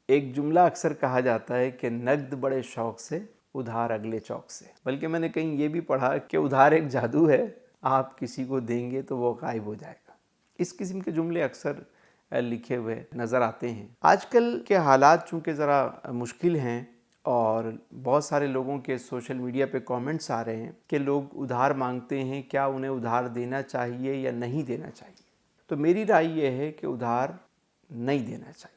ایک جملہ اکثر کہا جاتا ہے کہ نقد بڑے شوق سے، ادھار اگلے چوک سے۔ بلکہ میں نے کہیں یہ بھی پڑھا کہ ادھار ایک جادو ہے، آپ کسی کو دیں گے تو وہ غائب ہو جائے گا۔ اس قسم کے جملے اکثر لکھے ہوئے نظر آتے ہیں۔ آج کل کے حالات چونکہ ذرا مشکل ہیں اور بہت سارے لوگوں کے سوشل میڈیا پہ کامنٹس آ رہے ہیں کہ لوگ ادھار مانگتے ہیں، کیا انہیں ادھار دینا چاہیے یا نہیں دینا چاہیے؟ تو میری رائے یہ ہے کہ ادھار نہیں دینا چاہیے۔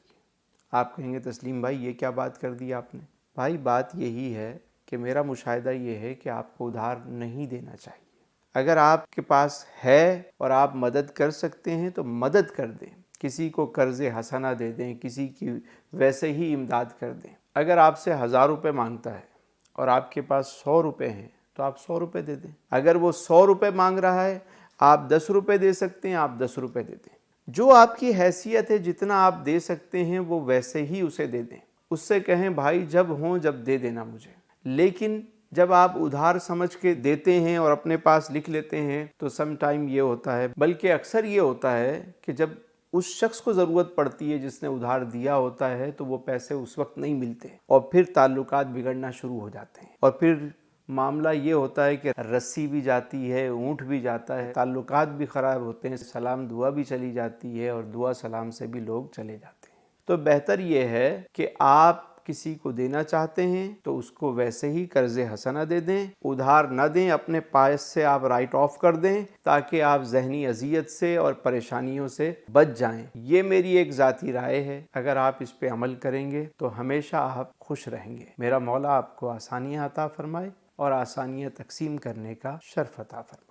آپ کہیں گے تسلیم بھائی یہ کیا بات کر دی آپ نے؟ بھائی بات یہی ہے کہ میرا مشاہدہ یہ ہے کہ آپ کو ادھار نہیں دینا چاہیے۔ اگر آپ کے پاس ہے اور آپ مدد کر سکتے ہیں تو مدد کر دیں، کسی کو قرض حسنہ دے دیں، کسی کی ویسے ہی امداد کر دیں۔ اگر آپ سے 1000 روپے مانگتا ہے اور آپ کے پاس 100 روپے ہیں تو آپ 100 روپے دے دیں۔ اگر وہ 100 روپے مانگ رہا ہے، آپ 10 روپے دے سکتے ہیں، آپ 10 روپے دے دیں۔ جو آپ کی حیثیت ہے، جتنا آپ دے سکتے ہیں وہ ویسے ہی اسے دے دیں۔ اس سے کہیں بھائی جب ہوں جب دے دینا مجھے۔ لیکن جب آپ ادھار سمجھ کے دیتے ہیں اور اپنے پاس لکھ لیتے ہیں تو سم ٹائم یہ ہوتا ہے، بلکہ اکثر یہ ہوتا ہے کہ جب اس شخص کو ضرورت پڑتی ہے جس نے ادھار دیا ہوتا ہے تو وہ پیسے اس وقت نہیں ملتے اور پھر تعلقات بگڑنا شروع ہو جاتے ہیں، اور پھر معاملہ یہ ہوتا ہے کہ رسی بھی جاتی ہے، اونٹ بھی جاتا ہے، تعلقات بھی خراب ہوتے ہیں، سلام دعا بھی چلی جاتی ہے اور دعا سلام سے بھی لوگ چلے جاتے ہیں۔ تو بہتر یہ ہے کہ آپ کسی کو دینا چاہتے ہیں تو اس کو ویسے ہی قرض حسنہ دے دیں، ادھار نہ دیں، اپنے پاس سے آپ رائٹ آف کر دیں تاکہ آپ ذہنی اذیت سے اور پریشانیوں سے بچ جائیں۔ یہ میری ایک ذاتی رائے ہے، اگر آپ اس پہ عمل کریں گے تو ہمیشہ آپ خوش رہیں گے۔ میرا مولا آپ کو آسانیاں عطا فرمائے اور آسانیاں تقسیم کرنے کا شرف عطا فرمائے۔